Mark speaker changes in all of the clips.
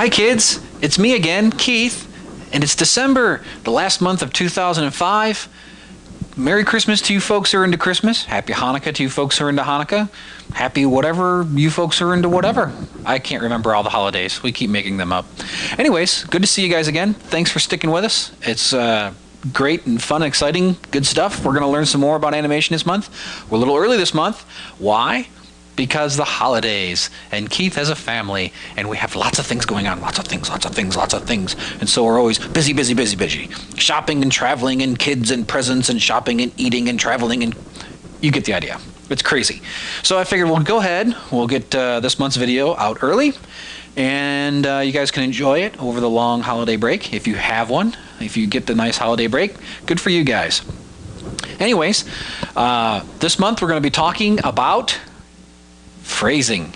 Speaker 1: Hi kids, it's me again, Keith, and it's December, the last month of 2005. Merry Christmas to you folks who are into Christmas. Happy Hanukkah to you folks who are into Hanukkah. Happy whatever you folks are into whatever. I can't remember all the holidays. We keep making them up. Anyways, good to see you guys again. Thanks for sticking with us. It's great and fun and exciting, good stuff. We're going to learn some more about animation this month. We're a little early this month. Why? Because the holidays, and Keith has a family, and we have lots of things going on, lots of things, and so we're always busy, shopping and traveling and kids and presents and shopping and eating and traveling, and you get the idea. It's crazy. So I figured we'll go ahead, we'll get this month's video out early, and you guys can enjoy it over the long holiday break if you have one. If you get the nice holiday break, good for you guys. Anyways, this month we're going to be talking about phrasing.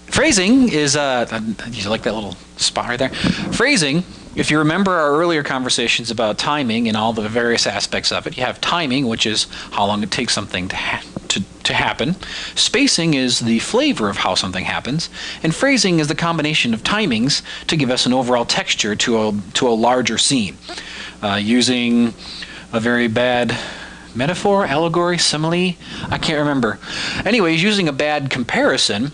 Speaker 1: Phrasing is, you like that little spot right there? Phrasing, if you remember our earlier conversations about timing and all the various aspects of it, you have timing, which is how long it takes something to happen. Spacing is the flavor of how something happens. And phrasing is the combination of timings to give us an overall texture to a larger scene. Using a very bad metaphor, allegory, simile, I can't remember. Anyways, using a bad comparison,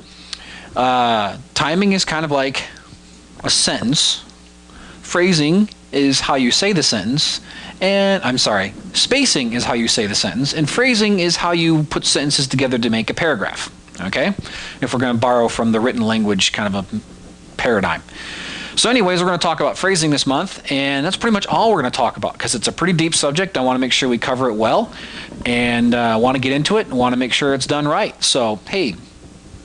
Speaker 1: timing is kind of like a sentence. Phrasing is how you say the sentence, and spacing is how you say the sentence, and phrasing is how you put sentences together to make a paragraph. Okay? If we're going to borrow from the written language kind of a paradigm. So anyways, we're going to talk about phrasing this month, and that's pretty much all we're going to talk about because it's a pretty deep subject. I want to make sure we cover it well, and I want to get into it and want to make sure it's done right. So, hey,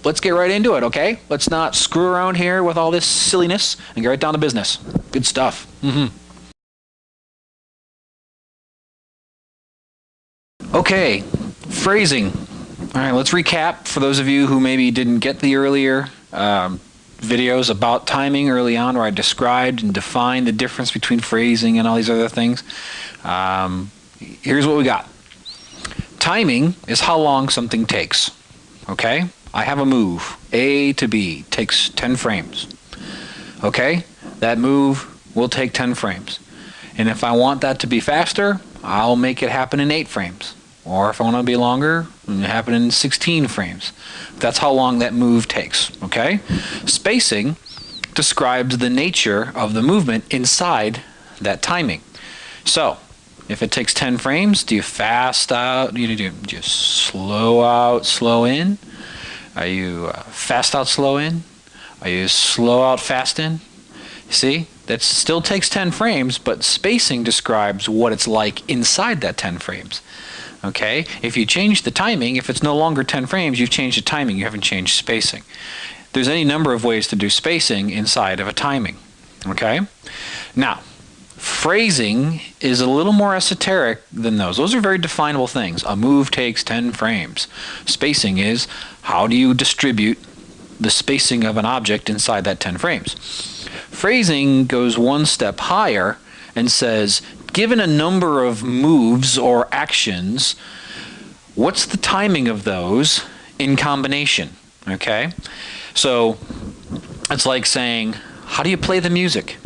Speaker 1: let's get right into it, okay? Let's not screw around here with all this silliness and get right down to business. Good stuff. Okay, phrasing. All right, let's recap for those of you who maybe didn't get the earlier videos about timing early on where I described and defined the difference between phrasing and all these other things. Here's what we got. Timing is how long something takes. Okay? I have a move, A to B, takes 10 frames. Okay? That move will take 10 frames. And if I want that to be faster, I'll make it happen in 8 frames. Or if I want it to be longer, it'll happen in 16 frames. That's how long that move takes, okay? Spacing describes the nature of the movement inside that timing. So, if it takes 10 frames, do you fast out? Do you just slow out, slow in? Are you fast out, slow in? Are you slow out, fast in? See? That still takes 10 frames, but spacing describes what it's like inside that 10 frames. Okay? If you change the timing, if it's no longer 10 frames, you've changed the timing. You haven't changed spacing. There's any number of ways to do spacing inside of a timing. Okay? Now, phrasing is a little more esoteric than those. Those are very definable things. A move takes 10 frames. Spacing is how do you distribute the spacing of an object inside that 10 frames. Phrasing goes one step higher and says, given a number of moves or actions, what's the timing of those in combination? Okay? So it's like saying, how do you play the music?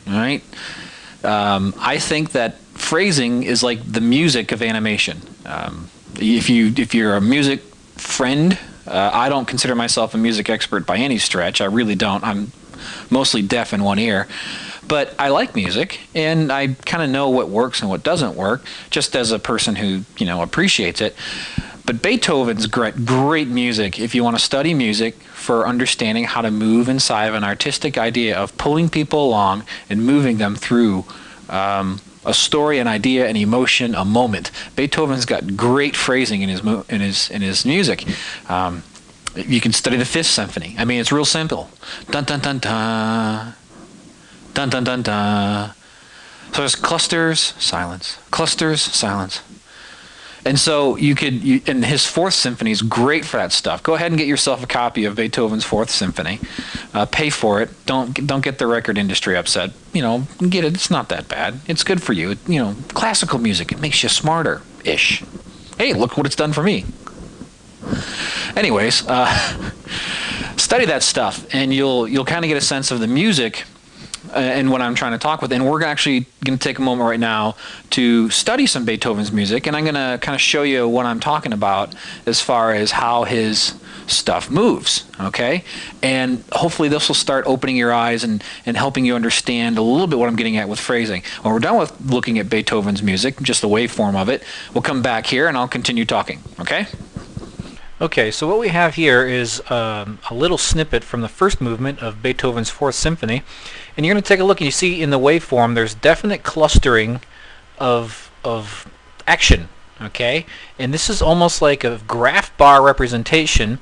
Speaker 1: All right? I think that phrasing is like the music of animation. If you're a music friend, I don't consider myself a music expert by any stretch. I really don't. I'm mostly deaf in one ear. But I like music, and I kind of know what works and what doesn't work, just as a person who, appreciates it. But Beethoven's great music. If you want to study music for understanding how to move inside of an artistic idea of pulling people along and moving them through a story, an idea, an emotion, a moment, Beethoven's got great phrasing in his music. You can study the Fifth Symphony. I mean, it's real simple. Dun dun dun dun. Dun dun dun dun. So there's clusters, silence. Clusters, silence. And so and his Fourth Symphony is great for that stuff. Go ahead and get yourself a copy of Beethoven's Fourth Symphony. Pay for it. Don't get the record industry upset. Get it. It's not that bad. It's good for you. Classical music, it makes you smarter-ish. Hey, look what it's done for me. Anyways, study that stuff, and you'll kind of get a sense of the music and what I'm trying to talk with. And we're actually going to take a moment right now to study some Beethoven's music, and I'm going to kind of show you what I'm talking about as far as how his stuff moves, okay? And hopefully this will start opening your eyes and helping you understand a little bit what I'm getting at with phrasing. When we're done with looking at Beethoven's music, just the waveform of it, we'll come back here and I'll continue talking, okay?
Speaker 2: Okay, so what we have here is a little snippet from the first movement of Beethoven's Fourth Symphony, and you're going to take a look and you see in the waveform there's definite clustering of action, okay? And this is almost like a graph bar representation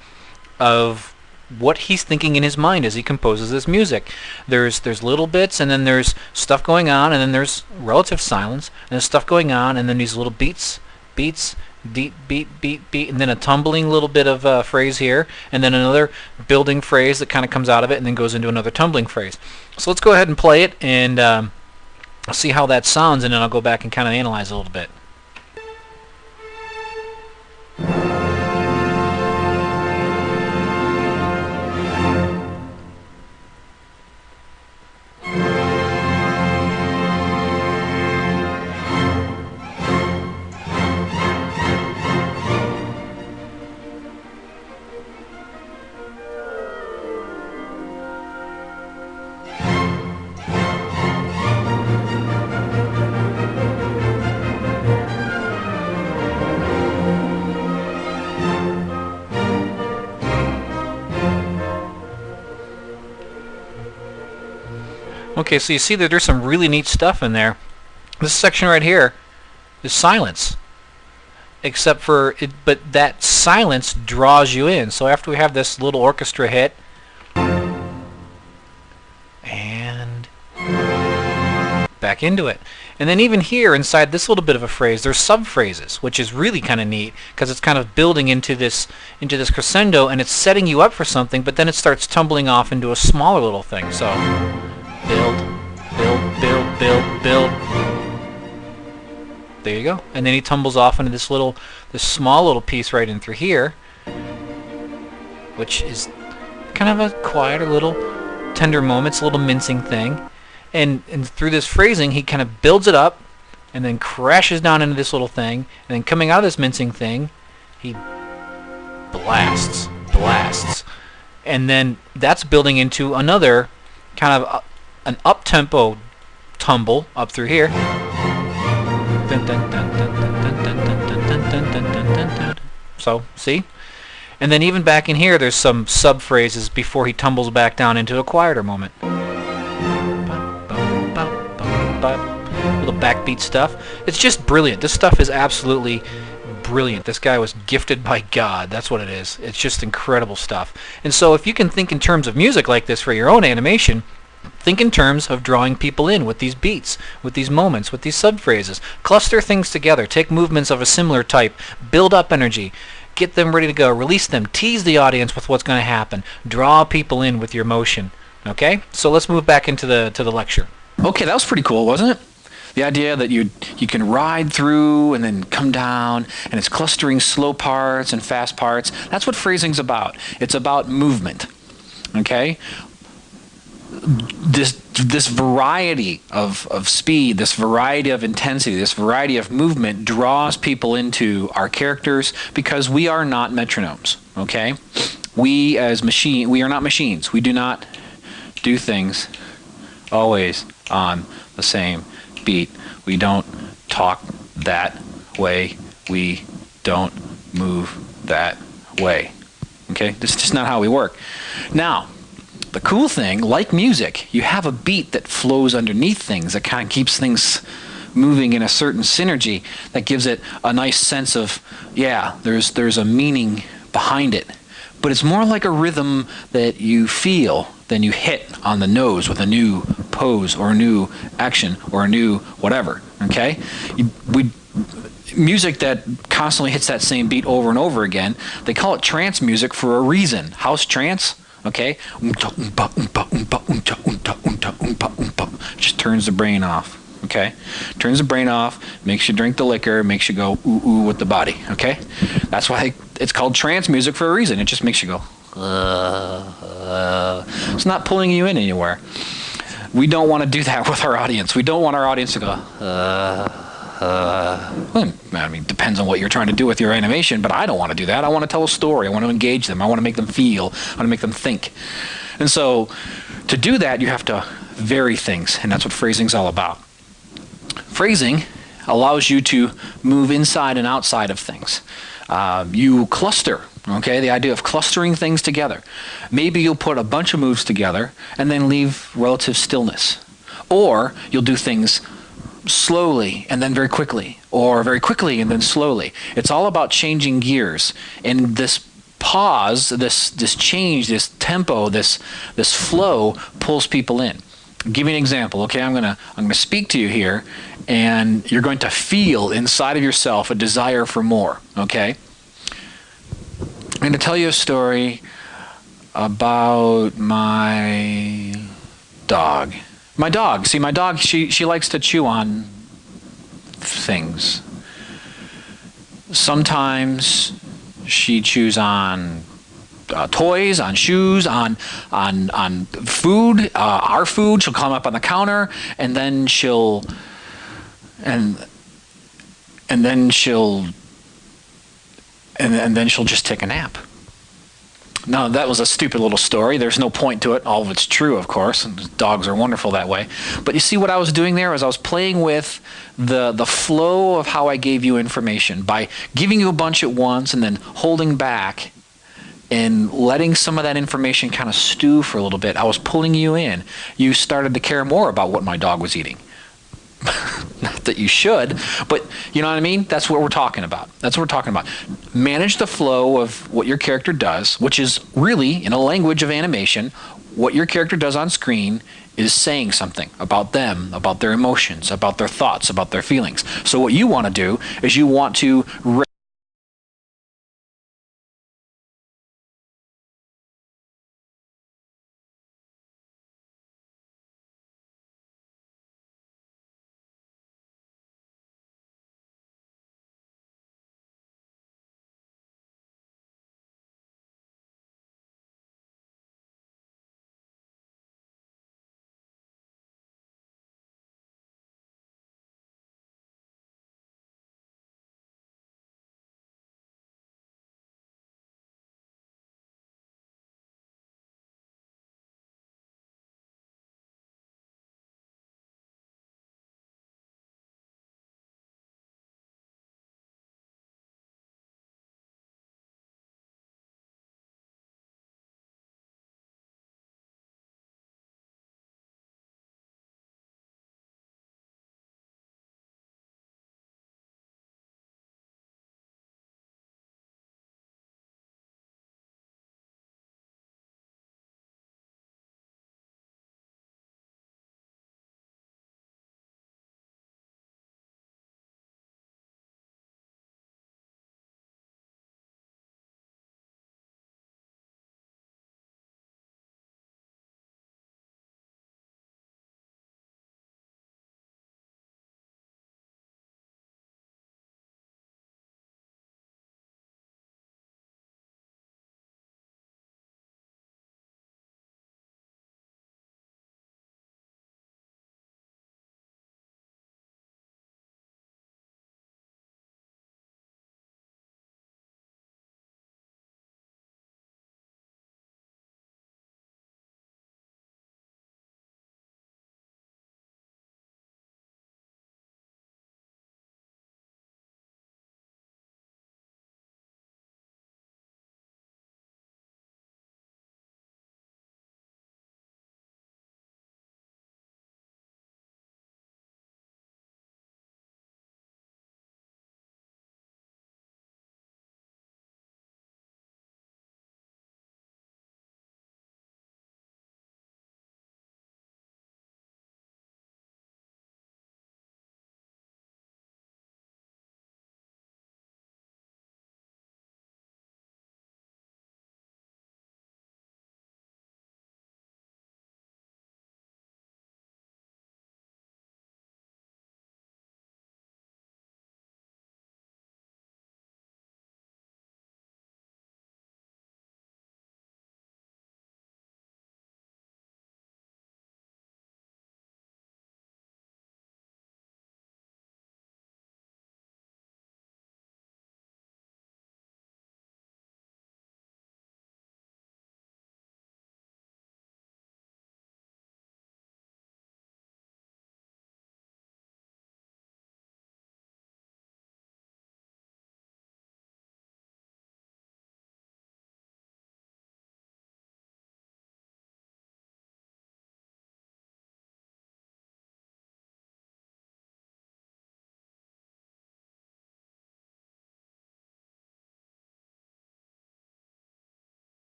Speaker 2: of what he's thinking in his mind as he composes this music. There's little bits, and then there's stuff going on, and then there's relative silence, and there's stuff going on, and then these little beats, deep beat, and then a tumbling little bit of a phrase here, and then another building phrase that kind of comes out of it and then goes into another tumbling phrase. So let's go ahead and play it and see how that sounds, and then I'll go back and kind of analyze a little bit. Okay, so you see that there's some really neat stuff in there. This section right here is silence, except for it, but that silence draws you in. So after we have this little orchestra hit, and back into it. And then even here inside this little bit of a phrase, there's sub-phrases, which is really kind of neat because it's kind of building into this crescendo, and it's setting you up for something, but then it starts tumbling off into a smaller little thing. So build, build. There you go. And then he tumbles off into this small little piece right in through here, which is kind of a quieter little tender moment. It's a little mincing thing. And through this phrasing, he kind of builds it up and then crashes down into this little thing. And then coming out of this mincing thing, he blasts. And then that's building into another kind of an up-tempo tumble up through here. So, see? And then even back in here, there's some sub-phrases before he tumbles back down into a quieter moment. Little backbeat stuff. It's just brilliant. This stuff is absolutely brilliant. This guy was gifted by God. That's what it is. It's just incredible stuff. And so if you can think in terms of music like this for your own animation, think in terms of drawing people in with these beats, with these moments, with these sub-phrases. Cluster things together. Take movements of a similar type. Build up energy. Get them ready to go. Release them. Tease the audience with what's going to happen. Draw people in with your motion. Okay? So let's move back into the lecture.
Speaker 1: Okay, that was pretty cool, wasn't it? The idea that you can ride through and then come down, and it's clustering slow parts and fast parts. That's what phrasing's about. It's about movement. Okay? This variety of speed, this variety of intensity, this variety of movement draws people into our characters because we are not metronomes, okay? We are not machines. We do not do things always on the same beat. We don't talk that way. We don't move that way. Okay? This is just not how we work. Now, the cool thing, like music, you have a beat that flows underneath things, that kind of keeps things moving in a certain synergy, that gives it a nice sense of, yeah, there's a meaning behind it. But it's more like a rhythm that you feel than you hit on the nose with a new pose or a new action or a new whatever, okay? Music that constantly hits that same beat over and over again, they call it trance music for a reason. House trance, okay? Just turns the brain off, okay? Turns the brain off, makes you drink the liquor, makes you go ooh ooh with the body, okay? That's why it's called trance music for a reason. It just makes you go It's not pulling you in anywhere. We don't want to do that with our audience. We don't want our audience to go, well, I mean, depends on what you're trying to do with your animation, but I don't want to do that. I want to tell a story. I want to engage them. I want to make them feel. I want to make them think. And so to do that, you have to vary things, and that's what phrasing's all about. Phrasing allows you to move inside and outside of things. You cluster, okay? The idea of clustering things together. Maybe you'll put a bunch of moves together and then leave relative stillness. Or you'll do things slowly and then very quickly, or very quickly and then slowly. It's all about changing gears. And this pause, this change, this tempo, this flow pulls people in. I'll give you an example. Okay, I'm gonna speak to you here, and you're going to feel inside of yourself a desire for more. Okay, I'm going to tell you a story about my dog. My dog. See, my dog. She likes to chew on things. Sometimes she chews on toys, on shoes, on food, our food. She'll climb up on the counter, and then she'll and then she'll just take a nap. Now, that was a stupid little story. There's no point to it. All of it's true, of course, and dogs are wonderful that way. But you see what I was doing there was I was playing with the flow of how I gave you information by giving you a bunch at once and then holding back and letting some of that information kind of stew for a little bit. I was pulling you in. You started to care more about what my dog was eating. Not that you should, but you know what I mean? That's what we're talking about. That's what we're talking about. Manage the flow of what your character does, which is really, in a language of animation, what your character does on screen is saying something about them, about their emotions, about their thoughts, about their feelings. So what you want to do is you want to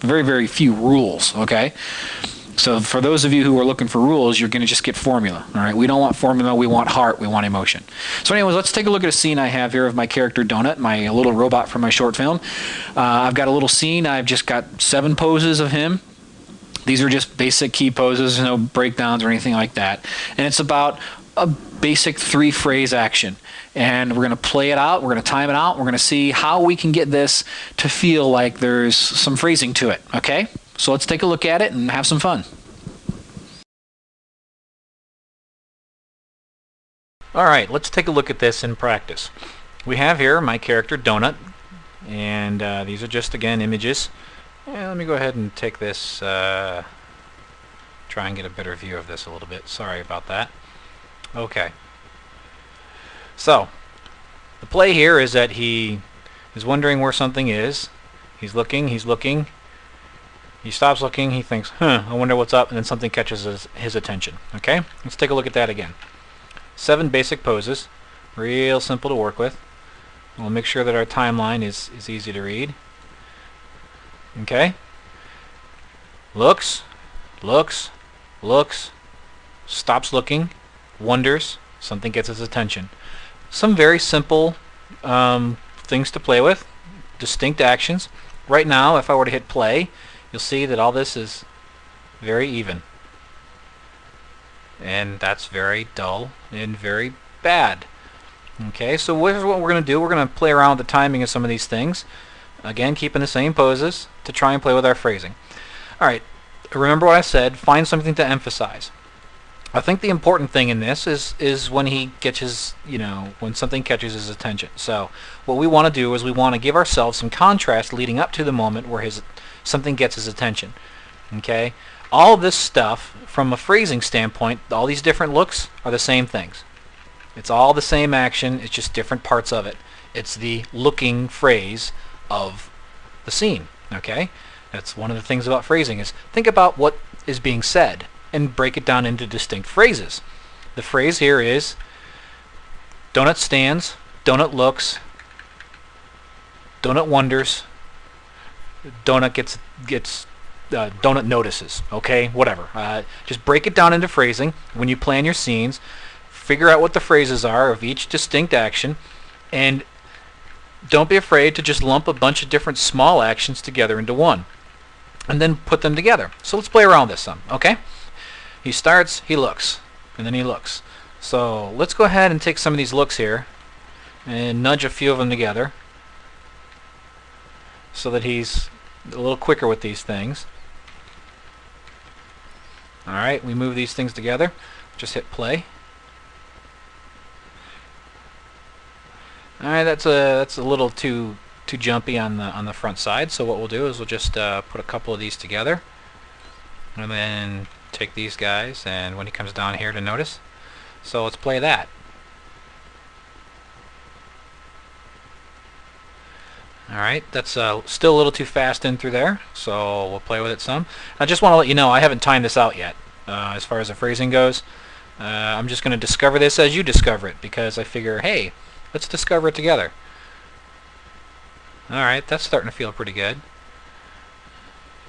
Speaker 1: very, very few rules, okay? So for those of you who are looking for rules, you're going to just get formula, all right? We don't want formula, we want heart, we want emotion. So anyways, let's take a look at a scene I have here of my character Donut, my little robot from my short film. I've got a little scene. I've just got 7 poses of him. These are just basic key poses, no breakdowns or anything like that. And it's about a basic 3-phrase action. And we're going to play it out, we're going to time it out, we're going to see how we can get this to feel like there's some phrasing to it, okay? So let's take a look at it and have some fun.
Speaker 2: Alright, let's take a look at this in practice. We have here my character Donut, and these are just, again, images. Yeah, let me go ahead and take this, try and get a better view of this a little bit. Sorry about that. Okay. So, the play here is that he is wondering where something is. He's looking, he stops looking, he thinks, I wonder what's up, and then something catches his attention. Okay? Let's take a look at that again. 7 basic poses, real simple to work with. We'll make sure that our timeline is easy to read. Okay? Looks, stops looking, wonders, something gets his attention. Some very simple things to play with, distinct actions. Right now, if I were to hit play, you'll see that all this is very even. And that's very dull and very bad. Okay, so here's what we're going to do. We're going to play around with the timing of some of these things. Again, keeping the same poses to try and play with our phrasing. Alright, remember what I said, find something to emphasize. I think the important thing in this is when he catches, when something catches his attention. So what we want to do is we want to give ourselves some contrast leading up to the moment where something gets his attention. Okay? All this stuff, from a phrasing standpoint, all these different looks are the same things. It's all the same action, it's just different parts of it. It's the looking phrase of the scene. Okay? That's one of the things about phrasing is think about what is being said and break it down into distinct phrases. The phrase here is Donut stands, Donut looks, Donut wonders, Donut gets Donut notices. Okay, whatever. Just break it down into phrasing. When you plan your scenes, figure out what the phrases are of each distinct action, and don't be afraid to just lump a bunch of different small actions together into one, and then put them together. So let's play around this some. Okay. He starts, he looks, and then he looks. So let's go ahead and take some of these looks here and nudge a few of them together so that he's a little quicker with these things. Alright, we move these things together. Just hit play. Alright, that's a little too jumpy on the front side, so what we'll do is we'll just put a couple of these together and then take these guys, and when he comes down here to notice. So let's play that. Alright, that's still a little too fast in through there, so we'll play with it some. I just want to let you know I haven't timed this out yet as far as the phrasing goes. I'm just going to discover this as you discover it, because I figure, hey, let's discover it together. Alright, that's starting to feel pretty good.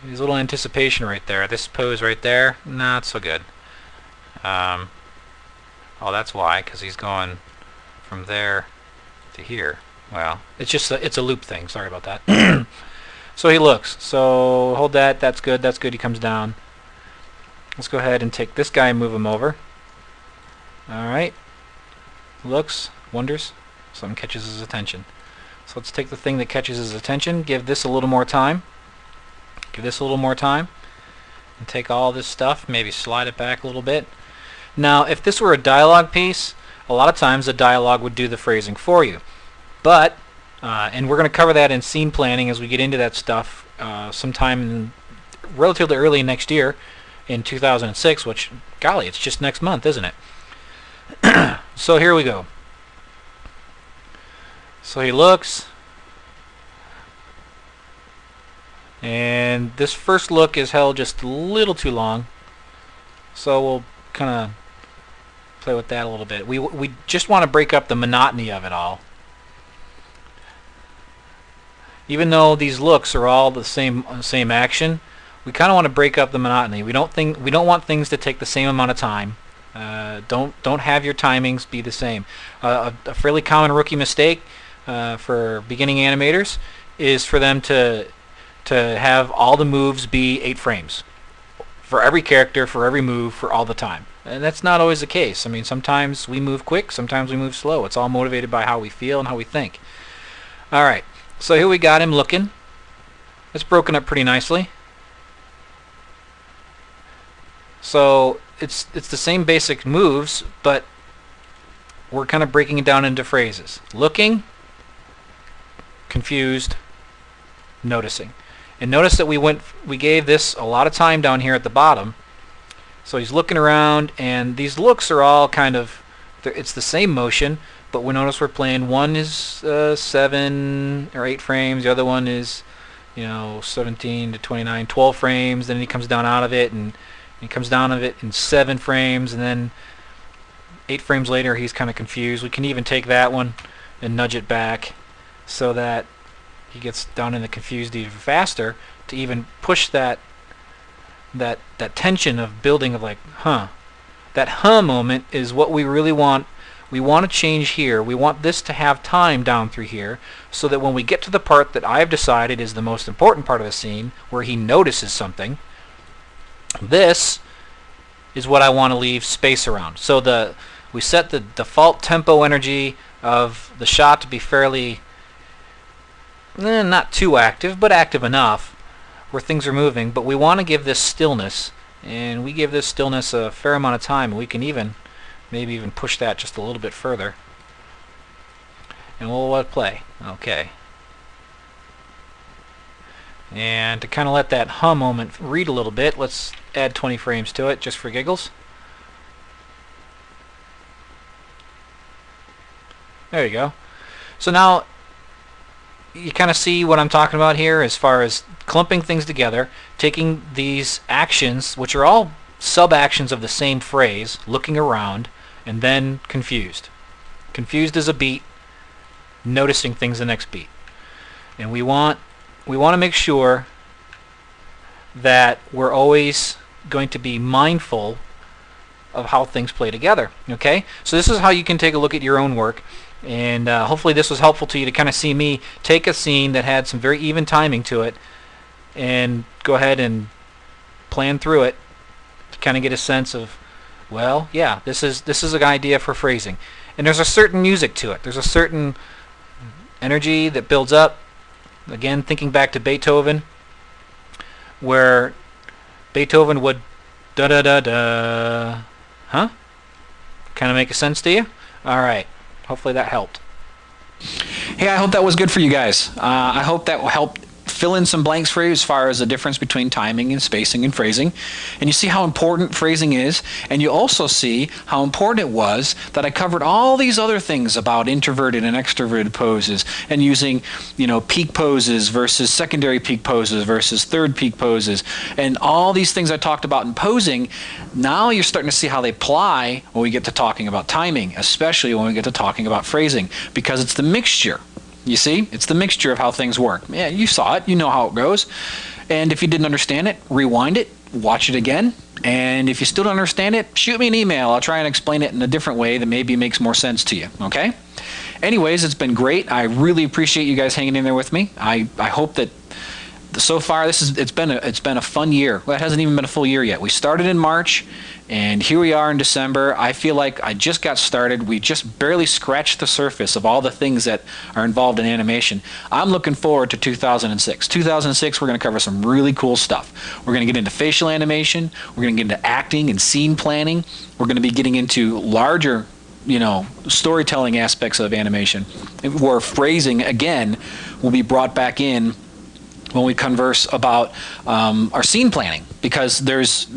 Speaker 2: There's a little anticipation right there. This pose right there, not so good. Oh, that's why, because he's going from there to here. Well, it's just it's a loop thing. Sorry about that. So he looks. So hold that. That's good. That's good. He comes down. Let's go ahead and take this guy and move him over. All right. Looks, wonders. Something catches his attention. So let's take the thing that catches his attention. Give this a little more time. Give this a little more time. And take all this stuff. Maybe slide it back a little bit. Now, if this were a dialogue piece, a lot of times the dialogue would do the phrasing for you. But, and we're going to cover that in scene planning as we get into that stuff sometime relatively early next year in 2006, which, golly, it's just next month, isn't it? So here we go. So he looks, and this first look is held just a little too long, so we'll kind of play with that a little bit. We just want to break up the monotony of it all. Even though these looks are all the same action, we kind of want to break up the monotony. We don't want things to take the same amount of time. Don't have your timings be the same. A fairly common rookie mistake for beginning animators is for them to have all the moves be 8 frames for every character, for every move, for all the time. And that's not always the case. I mean, sometimes we move quick, sometimes we move slow. It's all motivated by how we feel and how we think. All right, so here we got him looking. It's broken up pretty nicely. So it's the same basic moves, but we're kind of breaking it down into phrases. Looking, confused, noticing. And notice that we gave this a lot of time down here at the bottom. So he's looking around, and these looks are all kind of, it's the same motion, but we notice we're playing, one is 7 or 8 frames, the other one is 17 to 29, 12 frames, then he comes down out of it, and he comes down of it in 7 frames, and then 8 frames later he's kind of confused. We can even take that one and nudge it back so that he gets down in the confused even faster, to even push that tension of building of like, that moment is what we really want. We want to change here. We want this to have time down through here, so that when we get to the part that I've decided is the most important part of the scene, where he notices something, this is what I want to leave space around. So we set the default tempo energy of the shot to be fairly, not too active, but active enough where things are moving, but we want to give this stillness, and we give this stillness a fair amount of time, and we can maybe even push that just a little bit further, and we'll let it play. Okay. And to kind of let that moment read a little bit, let's add 20 frames to it just for giggles. There you go. So now you kind of see what I'm talking about here as far as clumping things together, taking these actions, which are all sub-actions of the same phrase, looking around, and then confused. Confused is a beat, noticing things the next beat. And we want to make sure that we're always going to be mindful of how things play together. Okay? So this is how you can take a look at your own work. And hopefully this was helpful to you to kind of see me take a scene that had some very even timing to it and go ahead and plan through it to kind of get a sense of, well, yeah, this is an idea for phrasing. And there's a certain music to it. There's a certain energy that builds up. Again, thinking back to Beethoven, where Beethoven would da-da-da-da. Huh? Kind of make sense to you? All right. Hopefully that helped.
Speaker 1: Hey, I hope that was good for you guys. I hope that will help fill in some blanks for you as far as the difference between timing and spacing and phrasing. And you see how important phrasing is, and you also see how important it was that I covered all these other things about introverted and extroverted poses, and using, peak poses versus secondary peak poses versus third peak poses, and all these things I talked about in posing. Now you're starting to see how they apply when we get to talking about timing, especially when we get to talking about phrasing, because it's the mixture. You see? It's the mixture of how things work. Yeah, you saw it. You know how it goes. And if you didn't understand it, rewind it, watch it again. And if you still don't understand it, shoot me an email. I'll try and explain it in a different way that maybe makes more sense to you. Okay? Anyways, it's been great. I really appreciate you guys hanging in there with me. I hope that so far it's been a fun year. Well, it hasn't even been a full year yet. We started in March, and here we are in December. I feel like I just got started. We just barely scratched the surface of all the things that are involved in animation. I'm looking forward to 2006. 2006, we're going to cover some really cool stuff. We're going to get into facial animation. We're going to get into acting and scene planning. We're going to be getting into larger storytelling aspects of animation, where phrasing, again, will be brought back in when we converse about our scene planning, because there's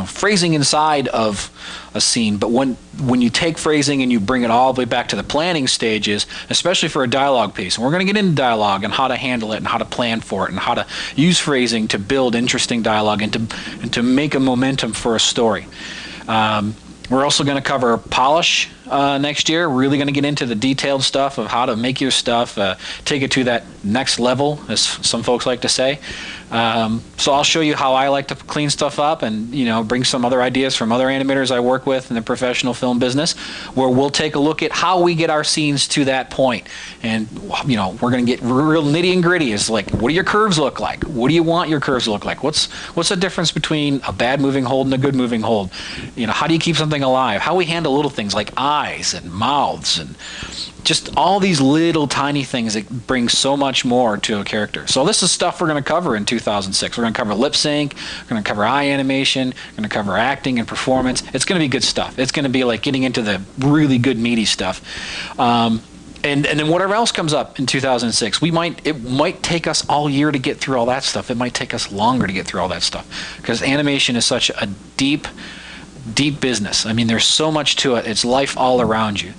Speaker 1: phrasing inside of a scene, but when you take phrasing and you bring it all the way back to the planning stages, especially for a dialogue piece, and we're going to get into dialogue and how to handle it and how to plan for it and how to use phrasing to build interesting dialogue and to make a momentum for a story. We're also going to cover polish next year. Really going to get into the detailed stuff of how to make your stuff, take it to that next level, as some folks like to say. So I'll show you how I like to clean stuff up, and bring some other ideas from other animators I work with in the professional film business, where we'll take a look at how we get our scenes to that point. And we're going to get real nitty and gritty. Is like, what do your curves look like? What do you want your curves to look like? What's the difference between a bad moving hold and a good moving hold? How do you keep something alive? How we handle little things like eyes and mouths and just all these little tiny things that bring so much more to a character. So this is stuff we're going to cover in 2006. We're going to cover lip sync, we're going to cover eye animation, we're going to cover acting and performance. It's going to be good stuff. It's going to be like getting into the really good meaty stuff. And then whatever else comes up in 2006, it might take us all year to get through all that stuff. It might take us longer to get through all that stuff, because animation is such a deep business. I mean, there's so much to it. It's life all around you.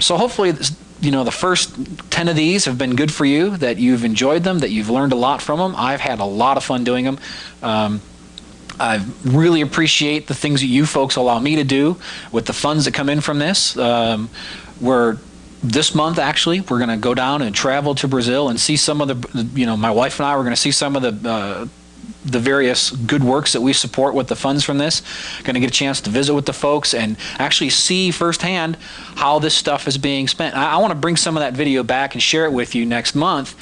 Speaker 1: So hopefully, the first 10 of these have been good for you, that you've enjoyed them, that you've learned a lot from them. I've had a lot of fun doing them. I really appreciate the things that you folks allow me to do with the funds that come in from this. This month, actually, we're going to go down and travel to Brazil and see some of the, my wife and I, we're going to see some of the various good works that we support with the funds from this. Going to get a chance to visit with the folks and actually see firsthand how this stuff is being spent. I want to bring some of that video back and share it with you next month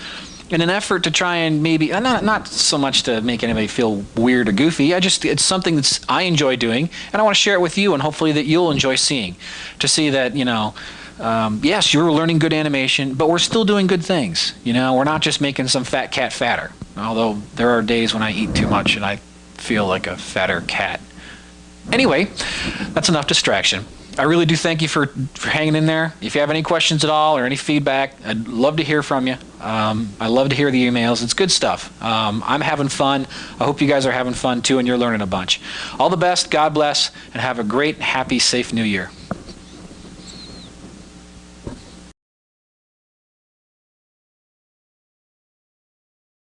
Speaker 1: in an effort to try and maybe, not so much to make anybody feel weird or goofy. It's something that I enjoy doing, and I want to share it with you, and hopefully that you'll enjoy seeing, to see that, yes, you're learning good animation, but we're still doing good things. We're not just making some fat cat fatter. Although there are days when I eat too much and I feel like a fatter cat. Anyway, that's enough distraction. I really do thank you for hanging in there. If you have any questions at all or any feedback, I'd love to hear from you. I love to hear the emails. It's good stuff. I'm having fun. I hope you guys are having fun too, and you're learning a bunch. All the best. God bless, and have a great, happy, safe New Year.